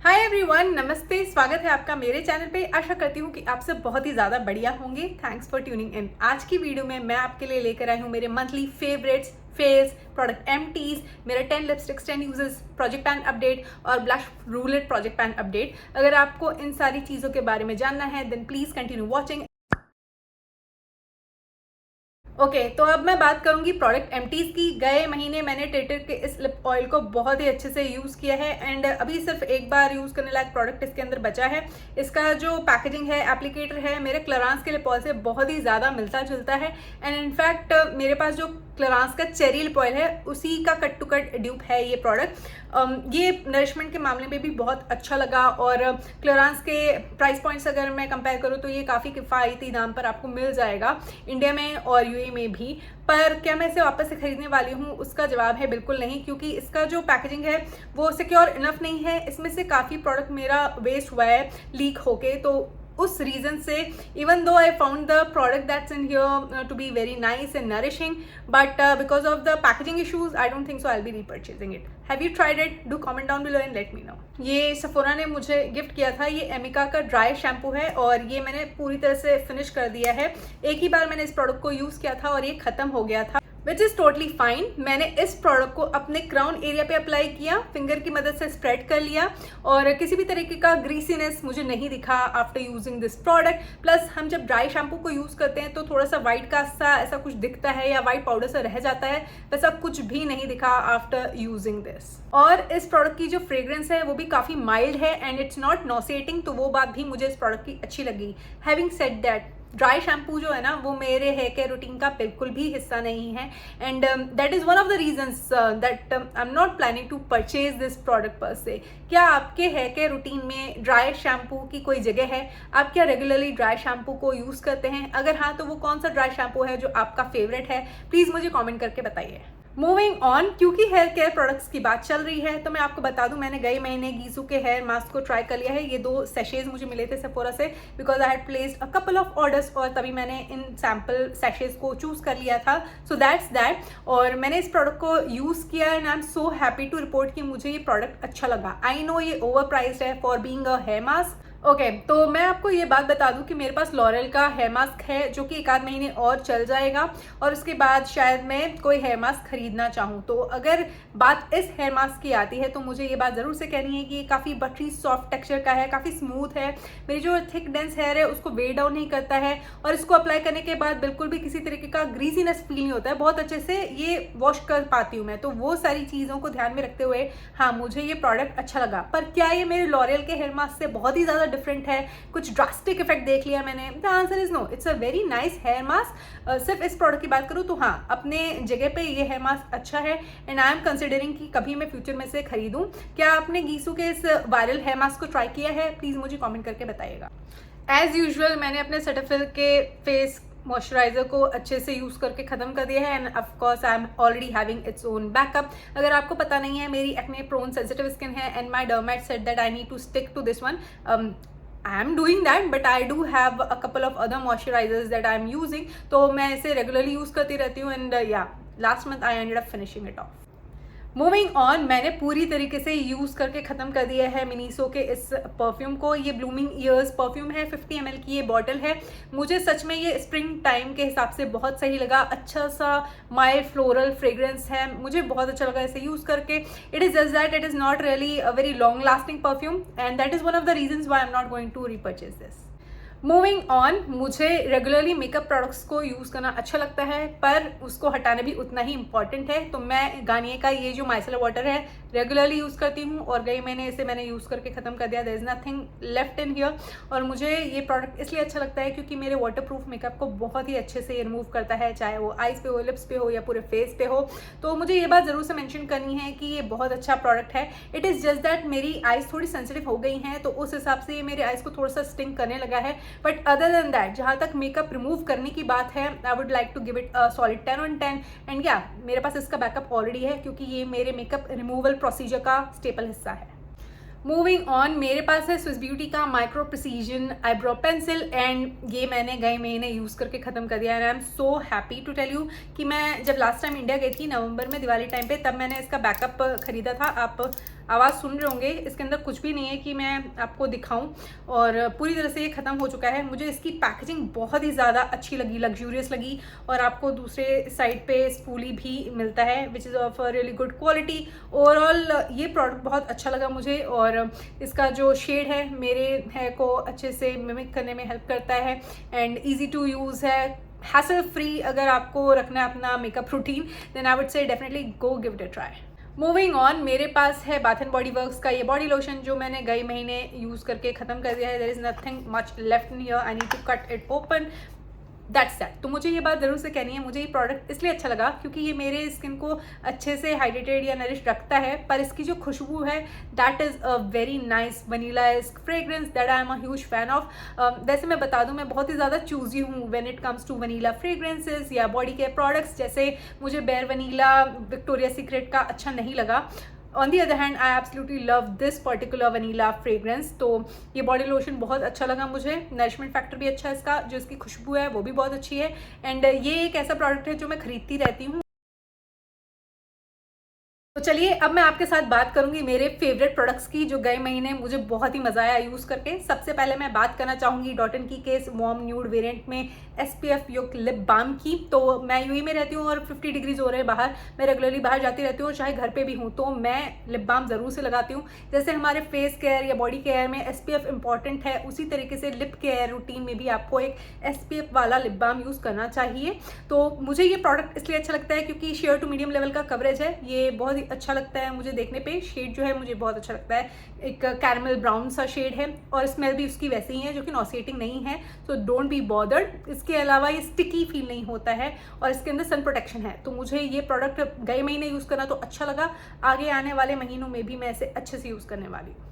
Hi everyone, नमस्ते। स्वागत है आपका मेरे चैनल पे। आशा करती हूँ कि आप सब बहुत ही ज़्यादा बढ़िया होंगे। Thanks for tuning in. आज की वीडियो में मैं आपके लिए लेकर आई हूँ मेरे monthly favourites, fails, product empties, मेरा 10 lipsticks 10 uses, project pan update और blush roulette project pan update. अगर आपको इन सारी चीज़ों के बारे में जानना है then please continue watching. Okay तो अब मैं बात करूंगी प्रोडक्ट एमटीज की। गए महीने मैंने टेटर के इस लिप ऑयल को बहुत ही अच्छे से यूज़ किया है एंड अभी सिर्फ एक बार यूज़ करने लायक प्रोडक्ट इसके अंदर बचा है। इसका जो पैकेजिंग है, एप्लीकेटर है, मेरे क्लरांस के लिप ऑयल से बहुत ही ज़्यादा मिलता जुलता है एंड इनफैक्ट मेरे पास जो क्लरांस का चेरी लिप ऑयल है उसी का कट टू कट ड्यूप है ये प्रोडक्ट। ये नरिशमेंट के मामले में भी बहुत अच्छा लगा और क्लरांस के प्राइस पॉइंट्स अगर मैं कंपेयर करूँ तो ये काफ़ी किफ़ायती दाम पर आपको मिल जाएगा इंडिया में और यूएई में भी। पर क्या मैं इसे वापस से खरीदने वाली हूँ, उसका जवाब है बिल्कुल नहीं, क्योंकि इसका जो पैकेजिंग है वो सिक्योर इनफ नहीं है। इसमें से काफ़ी प्रोडक्ट मेरा वेस्ट हुआ है लीक होके, तो उस रीजन से even though I found the product that's in here to be very nice and nourishing, but because of the packaging issues I don't think so I will be repurchasing it. Have you tried it? Do comment down below and let me know. ये Sephora ने मुझे gift किया था। ये एमिका का dry shampoo है और ये मैंने पूरी तरह से फिनिश कर दिया है। एक ही बार मैंने इस प्रोडक्ट को यूज़ किया था और ये ख़त्म हो गया था, विच इज़ टोटली फाइन। मैंने इस प्रोडक्ट को अपने क्राउन एरिया पे अप्लाई किया, फिंगर की मदद से स्प्रेड कर लिया और किसी भी तरीके का ग्रीसीनेस मुझे नहीं दिखा after using this product. Plus हम जब ड्राई शैम्पू को यूज़ करते हैं तो थोड़ा सा वाइट का सा ऐसा कुछ दिखता है या वाइट पाउडर सा रह जाता है, वैसा कुछ भी नहीं दिखा आफ्टर यूजिंग दिस। और इस प्रोडक्ट की जो फ्रेग्रेंस है वो भी काफ़ी माइल्ड है एंड इट्स नॉट नॉसिएटिंग, तो वो बात भी मुझे इस प्रोडक्ट की अच्छी लगी। Having said that, dry shampoo जो है ना वो मेरे हेयर केयर रूटीन का बिल्कुल भी हिस्सा नहीं है and that is one of the reasons that I am not planning to purchase this product पर से। क्या आपके हेयर केयर रूटीन में ड्राई शैम्पू की कोई जगह है? आप क्या रेगुलरली ड्राई शैम्पू को यूज़ करते हैं? अगर हाँ तो वो कौन सा ड्राई शैम्पू है जो आपका फेवरेट है? प्लीज़ मुझे कॉमेंट करके बताइए। मूविंग ऑन, क्योंकि हेयर केयर प्रोडक्ट्स की बात चल रही है तो मैं आपको बता दूं मैंने गए महीने गीजू के हेयर मास्क को ट्राई कर लिया है। ये 2 सैशेज मुझे मिले थे सेफोरा से because I had placed a couple of orders और तभी मैंने इन सैम्पल सैशेज को चूज़ कर लिया था। So that's that. और मैंने इस प्रोडक्ट को यूज़ किया and I am so happy to report कि मुझे ये प्रोडक्ट अच्छा लगा। आई नो ये ओवर प्राइस्ड है for being a hair mask. Okay तो मैं आपको ये बात बता दूं कि मेरे पास लॉरेल का हेयर मास्क है जो कि 1 आध महीने और चल जाएगा और उसके बाद शायद मैं कोई हेयर मास्क खरीदना चाहूँ। तो अगर बात इस हेयर मास्क की आती है तो मुझे ये बात ज़रूर से कहनी है कि ये काफ़ी बटरी सॉफ्ट टेक्सचर का है, काफ़ी स्मूथ है, मेरी जो थिक डेंस हेयर है उसको वे डाउन नहीं करता है और इसको अप्लाई करने के बाद बिल्कुल भी किसी तरीके का ग्रीसीनेस फील नहीं होता है। बहुत अच्छे से ये वॉश कर पाती हूँ मैं। तो वो सारी चीज़ों को ध्यान में रखते हुए हाँ मुझे ये प्रोडक्ट अच्छा लगा। पर क्या ये मेरे लॉरेल के हेयर मास्क से बहुत ही ज़्यादा डिफरेंट है? कुछ ड्रास्टिक इफेक्ट देख लिया मैंने? The answer is no, it's a very nice hair mask. सिर्फ इस प्रोडक्ट की बात करूँ तो हाँ अपने जगह पे ये हेयर मास्क अच्छा है एंड आई एम कंसिडरिंग कि कभी मैं फ्यूचर में से खरीदूं। क्या आपने गीसू के इस वायरल हेयर मास्क को ट्राई किया है? प्लीज़ मुझे कॉमेंट करके बताइएगा। एज यूजल मैंने अपने सेटाफिल के फेस मॉइस्चराइजर को अच्छे से यूज़ करके ख़त्म कर दिया है and of course I am already having its own backup. अगर आपको पता नहीं है मेरी एक्ने प्रोन सेंसिटिव स्किन है and my dermat said that I need to stick to this one. I am doing that, but I do have a couple of other moisturizers that I am using, तो मैं इसे regularly use करती रहती हूँ and या last month I ended up finishing it of. Moving on, मैंने पूरी तरीके से यूज़ करके ख़त्म कर दिया है मिनीसो के इस परफ्यूम को। ये ब्लूमिंग ईयर्स परफ्यूम है, 50 ml की ये बॉटल है। मुझे सच में ये स्प्रिंग टाइम के हिसाब से बहुत सही लगा। अच्छा सा माइल्ड फ्लोरल फ्रेग्रेंस है, मुझे बहुत अच्छा लगा इसे यूज़ करके। It is just that it is not really a very long lasting perfume and that is one of the reasons why I am not going to repurchase this. Moving on, मुझे regularly makeup products को use करना अच्छा लगता है पर उसको हटाना भी उतना ही इंपॉर्टेंट है। तो मैं गार्नियर का ये जो माइसेलर वाटर है रेगुलरली यूज़ करती हूँ और गई महीने इसे मैंने यूज़ करके ख़त्म कर दिया। There is nothing left in here. और मुझे ये प्रोडक्ट इसलिए अच्छा लगता है क्योंकि मेरे वाटरप्रूफ मेकअप को बहुत ही अच्छे से रिमूव करता है, चाहे वो आइज़ पे हो, लिप्स पे हो या पूरे फेस पे हो। तो मुझे ये बात ज़रूर से मेंशन करनी है कि ये बहुत अच्छा प्रोडक्ट है। इट इज़ जस्ट दैट मेरी आइज़ थोड़ी सेंसिटिव हो गई हैं तो उस हिसाब से ये मेरे आइज़ को थोड़ा सा स्टिंग करने लगा है। बट अदर देन दैट जहाँ तक मेकअप रिमूव करने की बात है I would like to give it a solid 10 on 10 and yeah मेरे पास इसका बैकअप ऑलरेडी है क्योंकि ये मेरे मेकअप रिमूवल प्रोसीजर का स्टेपल हिस्सा है। मूविंग ऑन, मेरे पास है स्विस ब्यूटी का micro precision eyebrow pencil and ये मैंने गए महीने यूज़ करके ख़त्म कर दिया and I am so happy to tell you कि मैं जब लास्ट टाइम इंडिया गई थी नवंबर में दिवाली टाइम पे, तब मैंने इसका बैकअप खरीदा था। आप आवाज़ सुन रहे होंगे, इसके अंदर कुछ भी नहीं है कि मैं आपको दिखाऊं, और पूरी तरह से ये ख़त्म हो चुका है। मुझे इसकी पैकेजिंग बहुत ही ज़्यादा अच्छी लगी, लग्जूरियस लगी, और आपको दूसरे साइड पे स्पूली भी मिलता है which is of really good quality. Overall ये प्रोडक्ट बहुत अच्छा लगा मुझे, और इसका जो शेड है मेरे हेयर को अच्छे से मिमिक करने में हेल्प करता है, एंड ईजी टू यूज़ है, हैसल फ्री। अगर आपको रखना है अपना makeup routine, then I would say definitely go give it a try. Moving on, मेरे पास है बाथ एंड बॉडी वर्क्स का ये बॉडी लोशन, जो मैंने गए महीने यूज़ करके ख़त्म कर दिया है। There is nothing much left in here, I need to cut it open, that's that. तो मुझे ये बात ज़रूर से कहनी है, मुझे ये प्रोडक्ट इसलिए अच्छा लगा क्योंकि ये मेरे स्किन को अच्छे से हाइड्रेटेड या नरिश रखता है, पर इसकी जो खुशबू है that is a very nice vanilla-ask fragrance that I am a huge fan of. वैसे मैं बता दूं, मैं बहुत ही ज़्यादा चूजी हूँ when it comes to vanilla fragrances या बॉडी केयर प्रोडक्ट्स। जैसे मुझे बेयर वनीला विक्टोरिया सीक्रेट का अच्छा नहीं लगा। On the other hand I absolutely love this particular vanilla fragrance. तो ये बॉडी लोशन बहुत अच्छा लगा मुझे, नरिशमेंट फैक्टर भी अच्छा है इसका, जो इसकी खुशबू है वो भी बहुत अच्छी है, एंड ये एक ऐसा प्रोडक्ट है जो मैं खरीदती रहती हूँ। तो चलिए अब मैं आपके साथ बात करूंगी मेरे फेवरेट प्रोडक्ट्स की, जो गए महीने मुझे बहुत ही मजा आया यूज़ करके। सबसे पहले मैं बात करना चाहूँगी डॉट एंड की केस वार्म न्यूड वेरिएंट में SPF युक्त लिप बाम की। तो मैं यूएई में रहती हूँ और 50 डिग्रीज हो रहे हैं बाहर, मैं रेगुलरली बाहर जाती रहती हूँ, चाहे घर पे भी हूँ, तो मैं लिप बाम ज़रूर से लगाती हूँ। जैसे हमारे फेस केयर या बॉडी केयर में SPF इंपॉर्टेंट है, उसी तरीके से लिप केयर रूटीन में भी आपको एक SPF वाला लिप बाम यूज़ करना चाहिए। तो मुझे ये प्रोडक्ट इसलिए अच्छा लगता है क्योंकि शेयर टू मीडियम लेवल का कवरेज है, ये बहुत ही अच्छा लगता है मुझे देखने पे। शेड जो है मुझे बहुत अच्छा लगता है, एक कैरमल ब्राउन सा शेड है, और स्मेल भी उसकी वैसे ही है, जो कि नॉसिएटिंग नहीं है, सो डोंट बी बॉदर्ड। इसके अलावा ये स्टिकी फील नहीं होता है, और इसके अंदर सन प्रोटेक्शन है। तो मुझे ये प्रोडक्ट गए महीने यूज़ करना तो अच्छा लगा, आगे आने वाले महीनों में भी मैं इसे अच्छे से यूज़ करने वाली हूँ।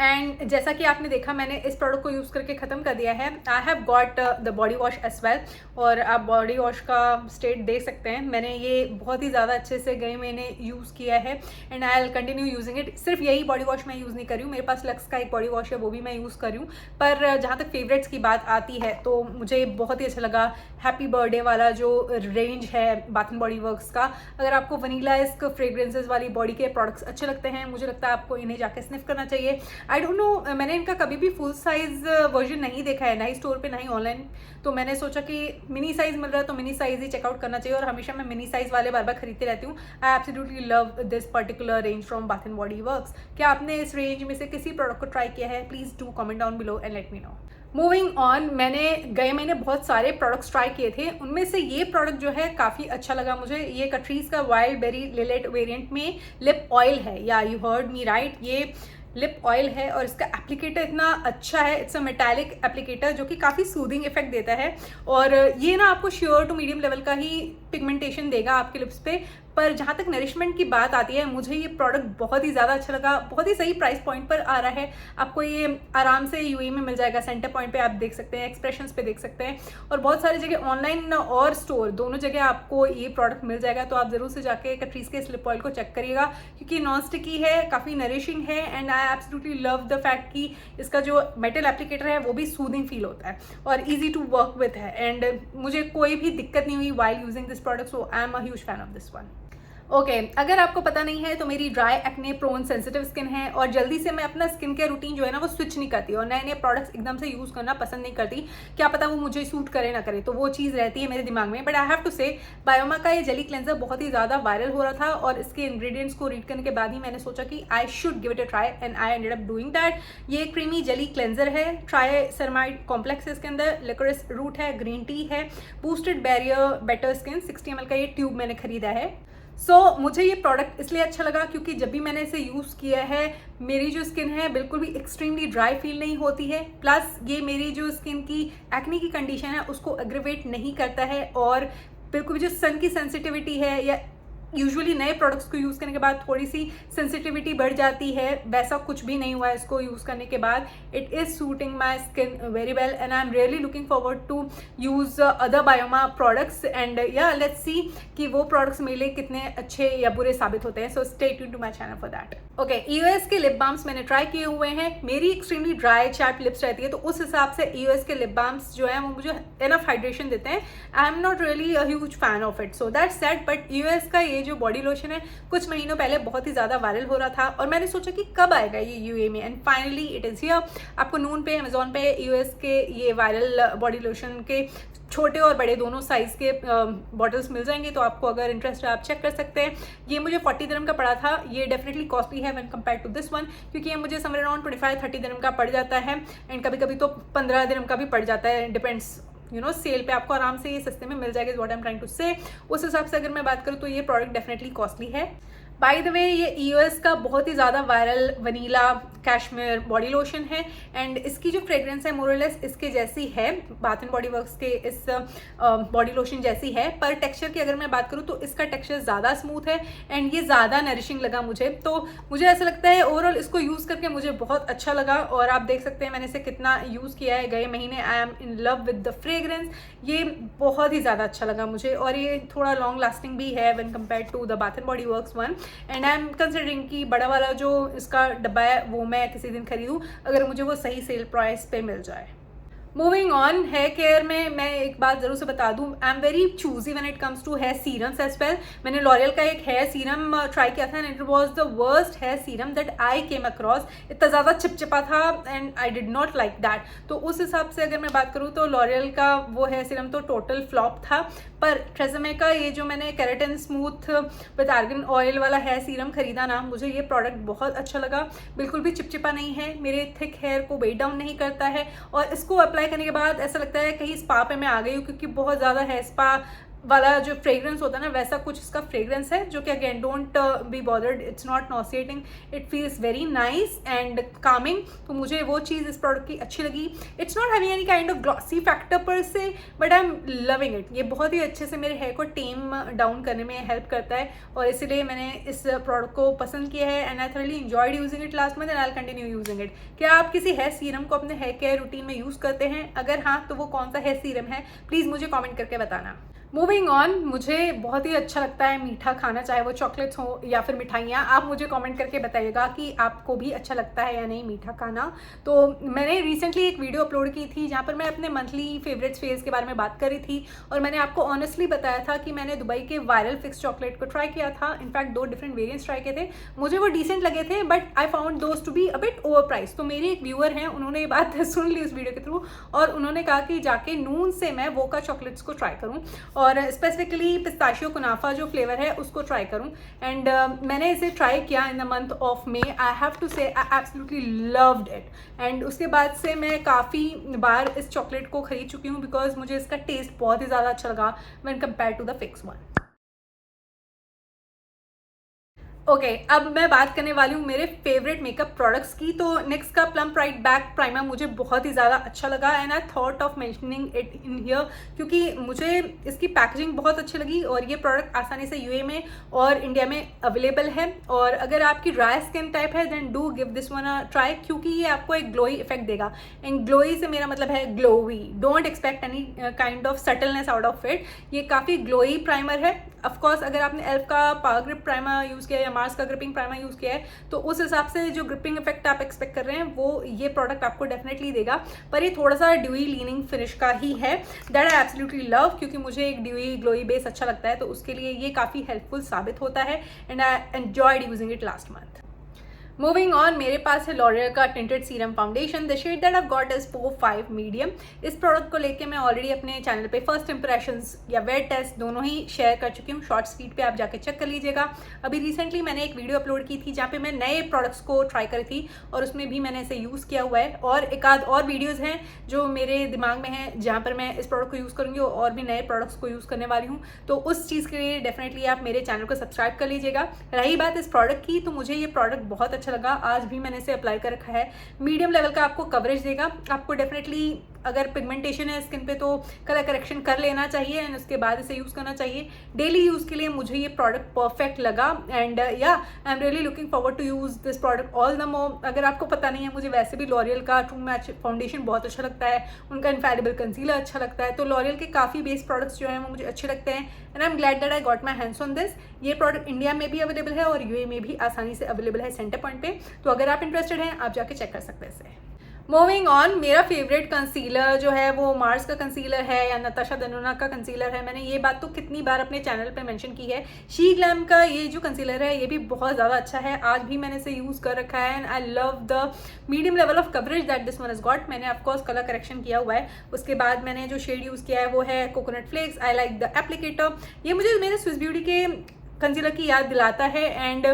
एंड जैसा कि आपने देखा, मैंने इस प्रोडक्ट को यूज़ करके ख़त्म कर दिया है। I have got the body wash as well, और आप बॉडी वॉश का स्टेट देख सकते हैं। मैंने ये बहुत ही ज़्यादा अच्छे से गए महीने यूज़ किया है, and I will continue using it. सिर्फ यही बॉडी वॉश मैं यूज़ नहीं कर रही हूँ, मेरे पास लक्स का एक बॉडी वॉश है, वो भी मैं यूज़ कर रही हूँ। पर जहाँ तक फेवरेट्स की बात आती है, तो मुझे बहुत ही अच्छा लगा हैप्पी बर्थडे वाला जो रेंज है बाथ एंड बॉडी वर्क्स का। अगर आपको वनीला-एस्क फ्रेग्रेंसेज वाली बॉडी के प्रोडक्ट्स अच्छे लगते हैं, मुझे लगता है आपको इन्हें जाके स्निफ करना चाहिए। आई डोंट नो, मैंने इनका कभी भी फुल साइज वर्जन नहीं देखा है, ना ही स्टोर पे ना ही ऑनलाइन, तो मैंने सोचा कि मिनी साइज मिल रहा है तो मिनी साइज ही चेकआउट करना चाहिए, और हमेशा मैं मिनी साइज वाले बार बार खरीदती रहती हूँ। आई absolutely love this particular range from bath and Body works. क्या आपने इस रेंज में से किसी प्रोडक्ट को ट्राई किया है? Please do comment down below and let me know. Moving on, मैंने गए महीने बहुत सारे प्रोडक्ट्स ट्राई किए थे, उनमें से ये प्रोडक्ट जो है काफ़ी अच्छा लगा मुझे। ये कट्रीज का वाइल्ड बेरी लिलेट वेरिएंट में लिप ऑयल है, या यू हर्ड मी राइट, ये लिप ऑयल है, और इसका एप्लीकेटर इतना अच्छा है। इट्स अ मेटालिक एप्लीकेटर जो कि काफ़ी सूदिंग इफेक्ट देता है, और ये ना आपको श्योर टू मीडियम लेवल का ही पिगमेंटेशन देगा आपके लिप्स पे। पर जहाँ तक नरिशमेंट की बात आती है, मुझे ये प्रोडक्ट बहुत ही ज़्यादा अच्छा लगा। बहुत ही सही प्राइस पॉइंट पर आ रहा है, आपको ये आराम से यूएई में मिल जाएगा। सेंटर पॉइंट पे आप देख सकते हैं, एक्सप्रेशंस पे देख सकते हैं, और बहुत सारी जगह ऑनलाइन और स्टोर दोनों जगह आपको ये प्रोडक्ट मिल जाएगा। तो आप ज़रूर से जाके कट्रीज के स्लिप ऑयल को चेक करिएगा, क्योंकि नॉन स्टिकी है, काफ़ी नरिशिंग है, and I absolutely love the fact कि इसका जो मेटल एप्लीकेटर है वो भी सूदिंग फील होता है और ईजी टू वर्क विथ है, एंड मुझे कोई भी दिक्कत नहीं हुई while using this product, so I am a huge fan of this one. Okay, अगर आपको पता नहीं है तो मेरी dry acne prone sensitive skin है, और जल्दी से मैं अपना स्किन केयर रूटीन जो है ना वो स्विच नहीं करती, और नए नए प्रोडक्ट्स एकदम से यूज़ करना पसंद नहीं करती। क्या पता वो मुझे सूट करे ना करे, तो वो चीज़ रहती है मेरे दिमाग में। बट आई हैव टू से, बायोमा का ये जेली क्लेंजर बहुत ही ज़्यादा वायरल हो रहा था, और इसके इंग्रेडिएंट्स को रीड करने के बाद ही मैंने सोचा कि I should give it a try, and I ended up doing that. ये क्रीमी जेली क्लेंजर है, ट्राइसेरामाइड कॉम्प्लेक्स है इसके अंदर, लिकोरिस रूट है, ग्रीन टी है, boosted barrier better skin, 60 ml का ये ट्यूब मैंने खरीदा है। मुझे ये प्रोडक्ट इसलिए अच्छा लगा क्योंकि जब भी मैंने इसे यूज़ किया है, मेरी जो स्किन है बिल्कुल भी एक्सट्रीमली ड्राई फील नहीं होती है, प्लस ये मेरी जो स्किन की एक्ने की कंडीशन है उसको एग्रीवेट नहीं करता है, और बिल्कुल भी जो सन की सेंसिटिविटी है, या यूजुअली नए प्रोडक्ट्स को यूज़ करने के बाद थोड़ी सी सेंसिटिविटी बढ़ जाती है, वैसा कुछ भी नहीं हुआ है इसको यूज़ करने के बाद। It is suiting my skin very well, and I am really looking forward to use other Bioma products, and yeah let's see कि वो प्रोडक्ट्स मेरे लिए कितने अच्छे या बुरे साबित होते हैं। So stay tuned to my channel for that. Okay, EOS के लिप बाम्स मैंने ट्राई किए हुए हैं। मेरी एक्सट्रीमली ड्राई चैप लिप्स रहती है, तो उस हिसाब से EOS के लिप बाम्स जो है वो मुझे एनफ हाइड्रेशन देते हैं। आई am not really a huge fan of it, so that's that. But EOS का ये ये जो बॉडी लोशन है कुछ महीनों पहले बहुत ही ज़्यादा वायरल हो रहा था और मैंने सोचा कि कब आएगा ये यूए में, and finally it is here. आपको नून पे, अमेजोन पे यूएस के ये वायरल बॉडी लोशन के छोटे और बड़े दोनों साइज़ के बॉटल्स मिल जाएंगे, तो आपको अगर इंटरेस्ट है आप चेक कर सकते हैं। ये मुझे 40 दिरहम का पड़ा था। ये डेफिनेटली कॉस्टली है when compare to this one, क्योंकि ये मुझे समवेयर अराउंड 25-30 दिरहम का पड़ जाता है, एंड कभी कभी तो 15 दिरहम का भी पड़ जाता है, डिपेंड्स सेल पे आपको आराम से ये सस्ते में मिल जाएगा, is what I am trying to say. उस हिसाब से अगर मैं बात करूँ तो ये प्रोडक्ट डेफिनेटली कॉस्टली है। बाय द वे, ये ईओएस का बहुत ही ज़्यादा viral vanilla cashmere body lotion है, एंड इसकी जो फ्रेग्रेंस है मोरलेस इसके जैसी है, बाथ एंड बॉडी वर्क्स के इस बॉडी लोशन जैसी है, पर टेक्सचर की अगर मैं बात करूँ तो इसका टेक्सचर ज़्यादा स्मूथ है एंड ये ज़्यादा नरिशिंग लगा मुझे। तो मुझे ऐसा लगता है ओवरऑल इसको यूज़ करके मुझे बहुत अच्छा लगा, और आप देख सकते हैं मैंने इसे कितना यूज़ किया है गए महीने। I am in love with the fragrance, ये बहुत ही ज़्यादा अच्छा लगा मुझे, और ये थोड़ा लॉन्ग लास्टिंग भी है when compare to the Bath and Body Works one. And I am considering कि बड़ा वाला जो इसका डब्बा है वो मैं किसी दिन खरीदूँ अगर मुझे वो सही सेल प्राइस पे मिल जाए। मूविंग ऑन, हेयर केयर में मैं एक बात जरूर से बता दूं, I am very choosy when it comes to hair serums as well. मैंने लॉरियल का एक हेयर सीरम ट्राई किया था and it was the worst hair serum that I came across. इतना ज़्यादा चिपचिपा था and I did not like that. तो उस हिसाब से अगर मैं बात करूँ तो लॉरियल का वो हेयर सीरम तो टोटल फ्लॉप था, पर ट्रेज़मे का ये जो मैंने keratin smooth with argan oil वाला हेयर सीरम खरीदा ना, मुझे ये प्रोडक्ट बहुत अच्छा लगा। बिल्कुल भी चिपचिपा नहीं है, मेरे थिक हेयर को वेट डाउन नहीं करता है, और इसको अप्लाई करने के बाद ऐसा लगता है कहीं स्पा पे मैं आ गई हूँ, क्योंकि बहुत ज़्यादा हेयर स्पा वाला जो फ्रेग्रेंस होता है ना वैसा कुछ इसका फ्रेग्रेंस है, जो कि again don't be bothered, it's not nauseating, it feels very nice and calming. तो मुझे वो चीज़ इस प्रोडक्ट की अच्छी लगी। It's not having any kind of glossy factor per se, but I am loving it. ये बहुत ही अच्छे से मेरे हेयर को टेम डाउन करने में हेल्प करता है, और इसीलिए मैंने इस प्रोडक्ट को पसंद किया है and I thoroughly enjoyed using it last month and I will continue using it. क्या आप किसी हेयर सीरम को अपने हेयर केयर रूटीन में यूज़ करते हैं? अगर हाँ तो वो कौन सा हेयर सीरम है, प्लीज़ मुझे कॉमेंट करके बताना। मूविंग ऑन, मुझे बहुत ही अच्छा लगता है मीठा खाना, चाहे वो चॉकलेट्स हो या फिर मिठाइयाँ। आप मुझे कमेंट करके बताइएगा कि आपको भी अच्छा लगता है या नहीं मीठा खाना। तो मैंने रिसेंटली एक वीडियो अपलोड की थी जहाँ पर मैं अपने मंथली फेवरेट्स फेज के बारे में बात कर रही थी, और मैंने आपको ऑनेस्टली बताया था कि मैंने दुबई के वायरल फिक्स चॉकलेट को ट्राई किया था। इनफैक्ट 2 डिफरेंट वेरियंट्स ट्राई किए थे, मुझे वो डिसेंट लगे थे, but I found those to be a bit over price. तो मेरे एक व्यूअर हैं, उन्होंने ये बात सुन ली उस वीडियो के थ्रू, और उन्होंने कहा कि जाके नून से मैं वोका चॉकलेट्स को ट्राई करूँ, और स्पेसिफिकली पिस्ताशियो कुनाफा जो फ्लेवर है उसको ट्राई करूं। एंड मैंने इसे ट्राई किया in the month of May. I have to say I absolutely loved it, and उसके बाद से मैं काफ़ी बार इस चॉकलेट को खरीद चुकी हूँ, बिकॉज मुझे इसका टेस्ट बहुत ही ज़्यादा अच्छा लगा when compare to the fix one. Okay, अब मैं बात करने वाली हूँ मेरे फेवरेट मेकअप प्रोडक्ट्स की। तो नेक्स्ट का प्लम ब्राइट बैक प्राइमर मुझे बहुत ही ज़्यादा अच्छा लगा and I thought of mentioning it in here, क्योंकि मुझे इसकी पैकेजिंग बहुत अच्छी लगी, और ये प्रोडक्ट आसानी से यूए में और इंडिया में अवेलेबल है। और अगर आपकी ड्राई स्किन टाइप है then do give this one a try, क्योंकि ये आपको एक ग्लोई इफेक्ट देगा, एंड ग्लोई से मेरा मतलब है glowy. Don't expect any kind of subtleness out of it. ये काफ़ी ग्लोई प्राइमर है। ऑफकोर्स अगर आपने एल्फ का पावर ग्रिप प्राइमर यूज़ किया है या मार्स का ग्रिपिंग प्राइमर यूज़ किया है, तो उस हिसाब से जो ग्रिपिंग इफेक्ट आप एक्सपेक्ट कर रहे हैं वो ये प्रोडक्ट आपको डेफिनेटली देगा। पर ये थोड़ा सा ड्यूई लीनिंग फिनिश का ही है, दैट आई एब्सोल्युटली लव, क्योंकि मुझे एक ड्यूई ग्लोई बेस अच्छा लगता है, तो उसके लिए ये काफ़ी हेल्पफुल साबित होता है and I enjoyed using it last month. Moving on, मेरे पास है लॉरियल का tinted serum foundation. The shade that I got is 4-5 medium. इस प्रोडक्ट को लेके मैं ऑलरेडी अपने चैनल पे फर्स्ट इंप्रेशंस या वेयर टेस्ट दोनों ही शेयर कर चुकी हूँ। शॉर्ट्स फीड पे आप जाके चेक कर लीजिएगा। अभी रिसेंटली मैंने एक वीडियो अपलोड की थी जहाँ पे मैं नए प्रोडक्ट्स को ट्राई करी थी, और उसमें भी मैंने इसे यूज़ किया हुआ है, और एक आध और वीडियोज़ हैं जो मेरे दिमाग में हैं जहाँ पर मैं इस प्रोडक्ट को यूज़ करूँगी और भी नए प्रोडक्ट्स को यूज़ करने वाली हूँ। तो उस चीज़ के लिए डेफिनेटली आप मेरे चैनल को सब्सक्राइब कर लीजिएगा। रही बात इस प्रोडक्ट की, तो मुझे ये प्रोडक्ट बहुत अच्छा लगा। आज भी मैंने इसे अप्लाई कर रखा है। मीडियम लेवल का आपको कवरेज देगा। आपको डेफिनेटली अगर पिगमेंटेशन है स्किन पे तो कलर करेक्शन कर लेना चाहिए एंड उसके बाद इसे यूज़ करना चाहिए। डेली यूज़ के लिए मुझे ये प्रोडक्ट परफेक्ट लगा, and yeah I am really looking forward to use this product all the more. अगर आपको पता नहीं है, मुझे वैसे भी लॉरियल का ट्रू मैच फाउंडेशन बहुत अच्छा लगता है, उनका इनफैलिबल कंसीलर अच्छा लगता है, तो लॉरियल के काफ़ी बेस प्रोडक्ट्स जो हैं वो मुझे अच्छे लगते हैं, and I am glad that I got my hands on this. ये प्रोडक्ट इंडिया में भी अवेलेबल है और यूए में भी आसानी से अवेलेबल है सेंटर पॉइंट पे। तो अगर आप इंटरेस्टेड हैं आप जाके चेक कर सकते हैं इसे। मूविंग ऑन, मेरा फेवरेट कंसीलर जो है वो मार्स का कंसीलर है या नताशा देनुना का कंसीलर है। मैंने ये बात तो कितनी बार अपने चैनल पे मेंशन की है। शी ग्लैम का ये जो कंसीलर है ये भी बहुत ज़्यादा अच्छा है। आज भी मैंने इसे यूज़ कर रखा है and I love the medium level of coverage that this one is got. मैंने ऑफकोर्स कलर करेक्शन किया हुआ है। उसके बाद मैंने जो शेड यूज़ किया है वो है coconut flakes. I like the applicator. ये मुझे मेरे स्विस ब्यूटी के कंसीलर की याद दिलाता है एंड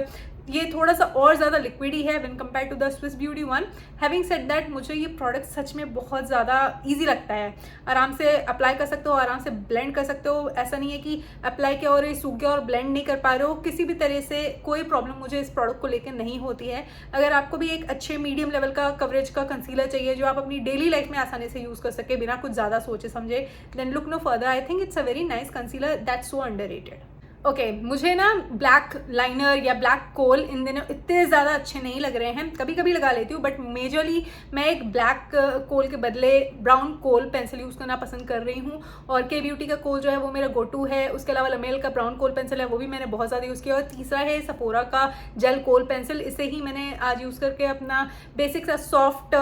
ये थोड़ा सा और ज़्यादा लिक्विडी है when compare to the Swiss Beauty one. Having said that, मुझे ये प्रोडक्ट सच में बहुत ज़्यादा इजी लगता है। आराम से अप्लाई कर सकते हो, आराम से ब्लेंड कर सकते हो। ऐसा नहीं है कि अप्लाई किया और ये सूख गया और ब्लेंड नहीं कर पा रहे हो। किसी भी तरह से कोई प्रॉब्लम मुझे इस प्रोडक्ट को लेकर नहीं होती है। अगर आपको भी एक अच्छे मीडियम लेवल का कवरेज का कंसीलर चाहिए जो आप अपनी डेली लाइफ में आसानी से यूज़ कर सके बिना कुछ ज़्यादा सोचे समझे, then look no further. I think it's a very nice concealer that's so underrated. Okay, मुझे ना ब्लैक लाइनर या ब्लैक कोल इन दिनों इतने ज़्यादा अच्छे नहीं लग रहे हैं। कभी कभी लगा लेती हूँ बट मेजरली मैं एक ब्लैक कोल के बदले ब्राउन कोल पेंसिल यूज़ करना पसंद कर रही हूँ। और के ब्यूटी का कोल जो है वो मेरा गो टू है। उसके अलावा लमेल का ब्राउन कोल पेंसिल है, वो भी मैंने बहुत ज़्यादा यूज़ किया। और तीसरा है सफोरा का जेल कोल पेंसिल। इसे ही मैंने आज यूज़ करके अपना बेसिक सा सॉफ्ट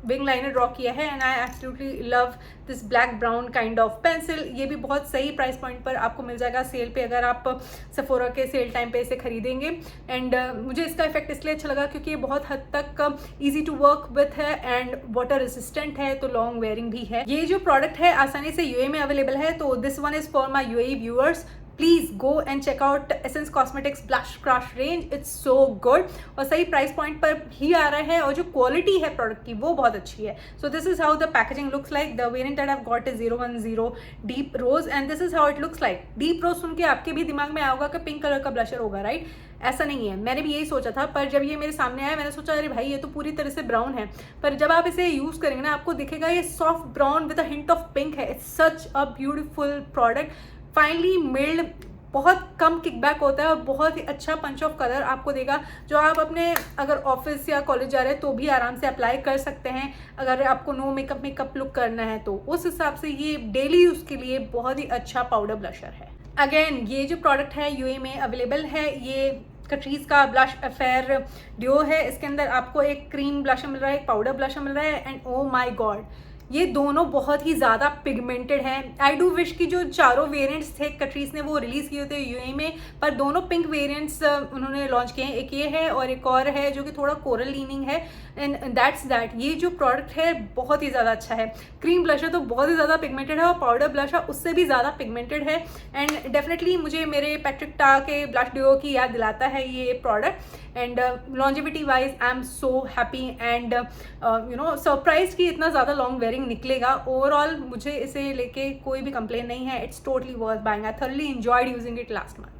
विंग लाइनर ड्रॉ किया है and I absolutely love this black brown kind of pencil. ये भी बहुत सही प्राइस पॉइंट पर आपको मिल जाएगा सेल पे, अगर आप सफोरा के सेल टाइम पे इसे खरीदेंगे। एंड मुझे इसका इफेक्ट इसलिए अच्छा लगा क्योंकि ये बहुत हद तक इजी टू वर्क विथ है एंड वाटर रेसिस्टेंट है, तो लॉन्ग वेयरिंग भी है। ये जो प्रोडक्ट है आसानी से यूए में अवेलेबल है, तो this one is for my UA viewers. Please go and check out Essence cosmetics blush crush range. It's so good और सही प्राइस पॉइंट पर ही आ रहा है और जो क्वालिटी है प्रोडक्ट की वो बहुत अच्छी है। So this is how the packaging looks like. The variant that I have got is 010 deep rose and this is how it looks like. Deep rose सुन के आपके भी दिमाग में आएगा कि पिंक कलर का ब्लशर होगा, राइट? ऐसा नहीं है, मैंने भी यही सोचा था, पर जब ये मेरे सामने आया मैंने सोचा अरे भाई ये तो पूरी तरह से ब्राउन है। पर जब आप इसे यूज़ करेंगे ना आपको दिखेगा ये soft brown with a hint of pink है। It's such a beautiful product, finely milled, बहुत कम किकबैक होता है और बहुत ही अच्छा पंच ऑफ कलर आपको देगा जो आप अपने अगर ऑफिस या कॉलेज जा रहे हैं तो भी आराम से अप्लाई कर सकते हैं। अगर आपको नो मेकअप लुक करना है तो उस हिसाब से ये डेली यूज़ के लिए बहुत ही अच्छा पाउडर ब्लशर है। अगेन ये जो प्रोडक्ट है यूए में अवेलेबल है। ये कैटरीज का ब्लश अफेयर ड्यो है। इसके अंदर आपको एक क्रीम ब्लशर मिल रहा है, एक पाउडर ब्लशर मिल रहा है एंड ओ माय गॉड ये दोनों बहुत ही ज़्यादा पिगमेंटेड हैं। आई डू विश की जो चारों वेरिएंट्स थे कैटरीज ने वो रिलीज़ किए थे यूए में, पर दोनों पिंक वेरिएंट्स उन्होंने लॉन्च किए हैं। एक ये है और एक और है जो कि थोड़ा कोरल लीनिंग है एंड दैट्स दैट। ये जो प्रोडक्ट है बहुत ही ज़्यादा अच्छा है। क्रीम ब्लशर तो बहुत ही ज़्यादा पिगमेंटेड है और पाउडर ब्लशर उससे भी ज़्यादा पिगमेंटेड है एंड डेफिनेटली मुझे मेरे पैट्रिक टा के ब्लश ड्यूओ की याद दिलाता है ये product. And longevity wise I am so happy and you know surprise कि इतना ज़्यादा लॉन्ग वेयरिंग निकलेगा। ओवरऑल मुझे इसे लेके कोई भी कंप्लेन नहीं है। It's totally worth buying. I thoroughly enjoyed using it last month.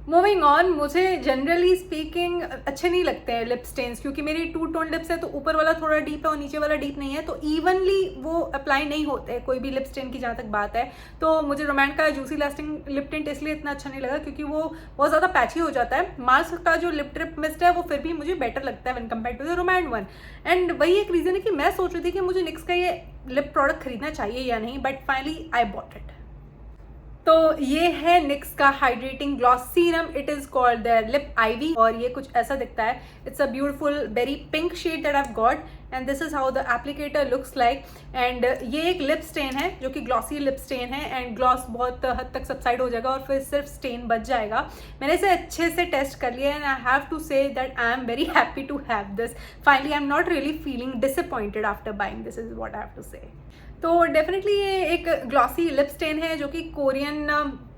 Moving on, मुझे जनरली स्पीकिंग अच्छे नहीं लगते हैं लिप स्टेन्स क्योंकि मेरी टू टोन लिप्स है, तो ऊपर वाला थोड़ा डीप है और नीचे वाला डीप नहीं है, तो इवनली वो अप्लाई नहीं होते हैं कोई भी लिप स्टेन की जहाँ तक बात है। तो मुझे रोमैंड का जूसी लास्टिंग लिप टिंट इसलिए इतना अच्छा नहीं लगा क्योंकि वो बहुत ज़्यादा पैची हो जाता है। मार्स का जो लिप ट्रिप मिस्ट है वो फिर भी मुझे बेटर लगता है when compare to the Romand one. And वही एक रीज़न है कि मैं सोच रही थी कि मुझे निक्स का ये लिप प्रोडक्ट खरीदना चाहिए या नहीं, but finally I bought it. तो ये है निक्स का hydrating gloss serum. It is called the lip ivy और ये कुछ ऐसा दिखता है। It's a beautiful very pink shade that I have got and this is how the applicator looks like. And ये एक लिप स्टेन है जो कि ग्लॉसी लिप स्टेन है एंड ग्लॉस बहुत हद तक सबसाइड हो जाएगा और फिर सिर्फ स्टेन बच जाएगा। मैंने इसे अच्छे से टेस्ट कर लिया and I have to say that I am very happy to have this. Finally I am not really feeling disappointed after buying this, is what I have to say. तो definitely ये एक glossy lip stain है जो कि Korean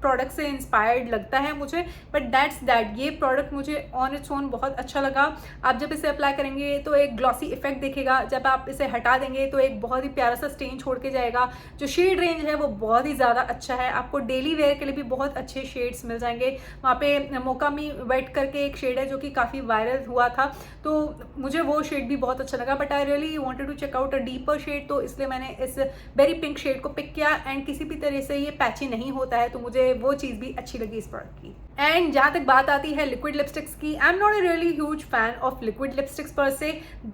product से inspired लगता है मुझे, बट दैट्स दैट। ये प्रोडक्ट मुझे ऑन इट्स ओन बहुत अच्छा लगा। आप जब इसे अप्लाई करेंगे तो एक ग्लॉसी इफेक्ट दिखेगा, जब आप इसे हटा देंगे तो एक बहुत ही प्यारा सा स्टेन छोड़ के जाएगा। जो शेड रेंज है वो बहुत ही ज़्यादा अच्छा है। आपको डेली वेयर के लिए भी बहुत अच्छे शेड्स मिल जाएंगे। वहाँ पे मोकामी वेट करके एक शेड है जो कि काफ़ी वायरल हुआ था, तो मुझे वो शेड भी बहुत अच्छा लगा, but I really wanted to check out a deeper shade, तो इसलिए मैंने इस वेरी पिंक शेड को पिक किया। एंड किसी भी तरह से ये पैची नहीं होता है, तो मुझे मुझे वो चीज़ भी अच्छी लगी इस प्रोडक्ट की। एंड जहाँ तक बात आती है लिक्विड लिपस्टिक्स की, I am not a really huge fan of liquid lipsticks per se,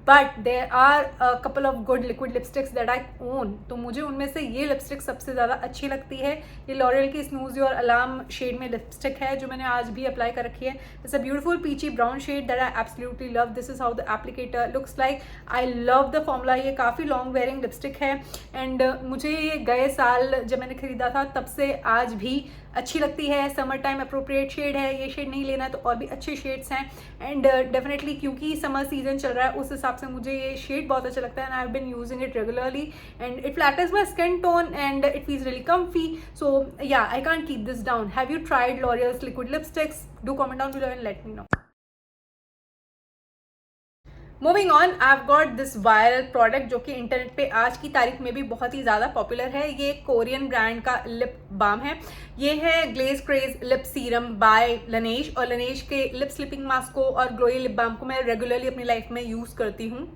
but there are a couple of good liquid lipsticks that I own. तो मुझे उनमें से ये लिपस्टिक सबसे ज़्यादा अच्छी लगती है। ये लॉरियल की स्नूज योर अलार्म शेड में लिपस्टिक है, जो मैंने आज भी अप्लाई कर रखी है। It's a beautiful peachy brown shade that I absolutely love. This is how the applicator looks like. I love the formula. ये काफ़ी लॉन्ग वेयरिंग लिपस्टिक है एंड मुझे ये गए साल जब मैंने खरीदा था तब से आज भी अच्छी लगती है। समर टाइम अप्रोप्रिएट शेड है, ये शेड नहीं लेना तो और भी अच्छे शेड्स हैं। एंड डेफिनेटली क्योंकि समर सीजन चल रहा है उस हिसाब से मुझे ये शेड बहुत अच्छा लगता है and I have been using it regularly and it flatters my skin tone and it feels really comfy. So yeah, I can't keep this down. Have you tried L'Oreal's liquid lipsticks? Do comment down below and let me know. Moving on, I have got this viral product जो कि internet पे आज की तारीख में भी बहुत ही ज़्यादा पॉपुलर है। ये कोरियन ब्रांड का लिप बाम है। ये है glaze craze lip serum by Laneige, और लनेश के लिप स्लिपिंग मास्क को और ग्लोई लिप बाम को मैं रेगुलरली अपनी लाइफ में यूज़ करती हूँ।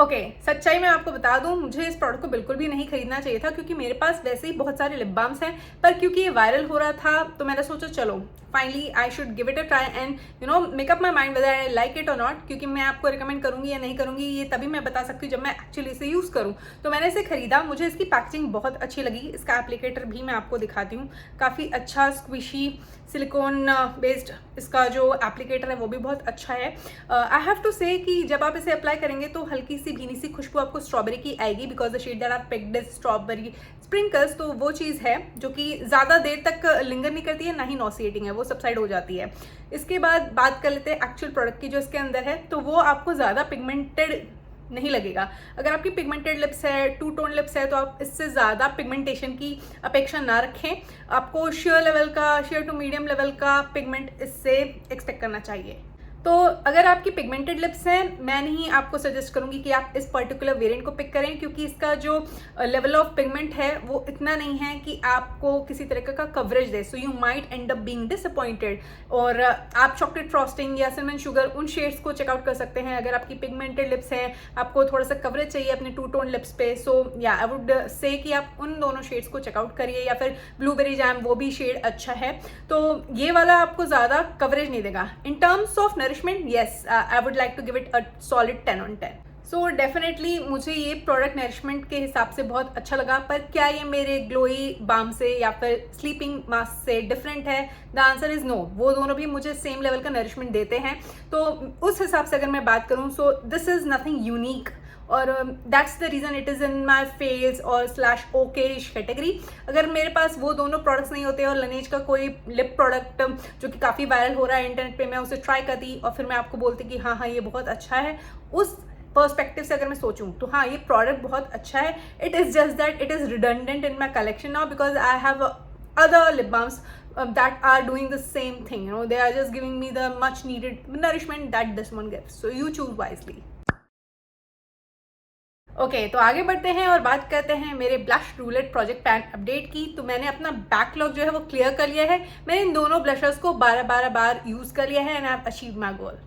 ओके, सच्चाई में आपको बता दूं, मुझे इस प्रोडक्ट को बिल्कुल भी नहीं खरीदना चाहिए था क्योंकि मेरे पास वैसे ही बहुत सारे लिप बाम्स हैं, पर क्योंकि ये वायरल हो रहा था तो मैंने सोचा चलो finally I should give it a try and you know make up my mind whether I like it और नॉट। क्योंकि मैं आपको रिकमेंड करूंगी या नहीं करूंगी ये तभी मैं बता सकती हूँ जब मैं एक्चुअली इसे यूज़ करूँ। तो मैंने इसे खरीदा, मुझे इसकी पैकेजिंग बहुत अच्छी लगी। इसका एप्लीकेटर भी मैं आपको दिखाती हूँ, काफ़ी अच्छा स्क्विशी सिलिकॉन बेस्ड इसका जो एप्लीकेटर है वो भी बहुत अच्छा है। आई हैव टू से कि जब आप इसे अप्लाई करेंगे तो हल्की सी भीनी सी खुशबू आपको स्ट्रॉबेरी की आएगी, because the shade that I picked is strawberry sprinkles. तो वो चीज़ है जो कि ज़्यादा देर तक लिंगर नहीं करती है, ना ही नॉसिएटिंग है, वो सबसाइड हो जाती है। इसके बाद बात कर लेते हैं एक्चुअल प्रोडक्ट की जो इसके अंदर है। तो वो आपको ज़्यादा पिगमेंटेड नहीं लगेगा। अगर आपकी पिगमेंटेड लिप्स है, टू टोन लिप्स है, तो आप इससे ज़्यादा पिगमेंटेशन की अपेक्षा ना रखें। आपको शेयर टू मीडियम लेवल का पिगमेंट इससे एक्सपेक्ट करना चाहिए। तो अगर आपकी पिगमेंटेड लिप्स हैं, मैं नहीं आपको सजेस्ट करूंगी कि आप इस पर्टिकुलर वेरिएंट को पिक करें, क्योंकि इसका जो लेवल ऑफ पिगमेंट है वो इतना नहीं है कि आपको किसी तरह का coverage they. So you might and up being disappointed. और आप चॉकलेट फ्रॉस्टिंग या सिनेमन शुगर उन शेड्स को चेकआउट कर सकते हैं अगर आपकी पिगमेंटेड लिप्स हैं, आपको थोड़ा सा कवरेज चाहिए अपने टू टोन लिप्स पे। सो या, आई वुड से कि आप उन दोनों शेड्स को चेकआउट करिए, या फिर ब्लूबेरी जैम, वो भी शेड अच्छा है। तो ये वाला आपको ज़्यादा कवरेज नहीं देगा। In terms of yes, I would like to give it a solid 10 on 10. So definitely मुझे ये प्रोडक्ट नरिशमेंट के हिसाब से बहुत अच्छा लगा, पर क्या ये मेरे ग्लोई बाम से या फिर स्लीपिंग मास्क से डिफरेंट है? The answer is no. वो दोनों भी मुझे सेम लेवल का नरिशमेंट देते हैं। तो उस हिसाब से अगर मैं बात करूँ, so this is nothing unique और that's the reason it is in my faves और / ओकेश कैटेगरी। अगर मेरे पास वो दोनों प्रोडक्ट्स नहीं होते और लनेज का कोई लिप प्रोडक्ट जो कि काफ़ी वायरल हो रहा है इंटरनेट पे, मैं उसे ट्राई करती और फिर मैं आपको बोलती कि हाँ ये बहुत अच्छा है, उस पर्सपेक्टिव से अगर मैं सोचूं तो हाँ ये प्रोडक्ट बहुत अच्छा है। It is just that it is redundant in my collection now, because I have other lip balms that are doing the same thing. You know, they are just giving me the much needed nourishment that this one gives. So you choose wisely. Okay, तो आगे बढ़ते हैं और बात करते हैं मेरे blush roulette project pan update की। तो मैंने अपना बैकलॉग जो है वो क्लियर कर लिया है। मैंने इन दोनों ब्लशर्स को 12 बार यूज़ कर लिया है and I have achieved my goal.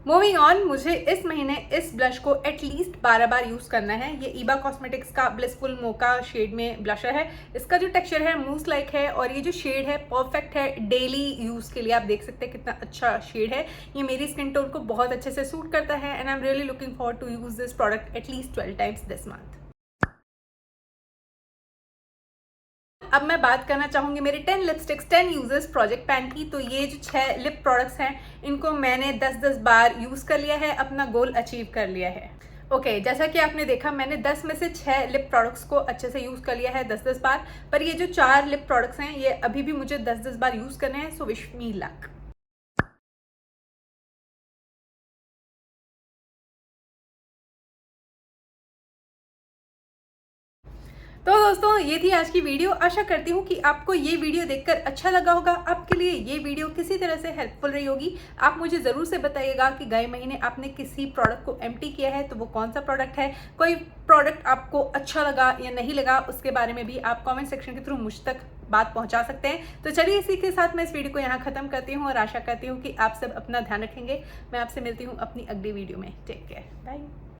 Moving on, मुझे इस महीने इस ब्लश को एटलीस्ट 12 बार यूज़ करना है। ये ईबा कॉस्मेटिक्स का ब्लिसफुल मोका शेड में ब्लशर है। इसका जो टेक्सचर है मूस लाइक है और ये जो शेड है परफेक्ट है डेली यूज़ के लिए। आप देख सकते हैं कितना अच्छा शेड है। ये मेरी स्किन टोन को बहुत अच्छे से सूट करता है and I am really looking forward to use this product at least 12 times this month. अब मैं बात करना चाहूँगी मेरे 10 लिपस्टिक्स 10 यूजेस प्रोजेक्ट पैन की। तो ये जो 6 लिप प्रोडक्ट्स हैं इनको मैंने 10 बार यूज़ कर लिया है, अपना गोल अचीव कर लिया है। ओके, जैसा कि आपने देखा मैंने 10 में से 6 लिप प्रोडक्ट्स को अच्छे से यूज़ कर लिया है 10 बार। पर ये जो 4 लिप प्रोडक्ट्स हैं ये अभी भी मुझे 10 बार यूज़ करने हैं। So wish me luck. तो दोस्तों ये थी आज की वीडियो। आशा करती हूँ कि आपको ये वीडियो देखकर अच्छा लगा होगा, आपके लिए ये वीडियो किसी तरह से हेल्पफुल रही होगी। आप मुझे ज़रूर से बताइएगा कि गए महीने आपने किसी प्रोडक्ट को एम्प्टी किया है तो वो कौन सा प्रोडक्ट है। कोई प्रोडक्ट आपको अच्छा लगा या नहीं लगा उसके बारे में भी आप कमेंट सेक्शन के थ्रू मुझ तक बात पहुंचा सकते हैं। तो चलिए इसी के साथ मैं इस वीडियो को यहाँ ख़त्म करती हूँ और आशा करती हूँ कि आप सब अपना ध्यान रखेंगे। मैं आपसे मिलती हूँ अपनी अगली वीडियो में। Take care, bye.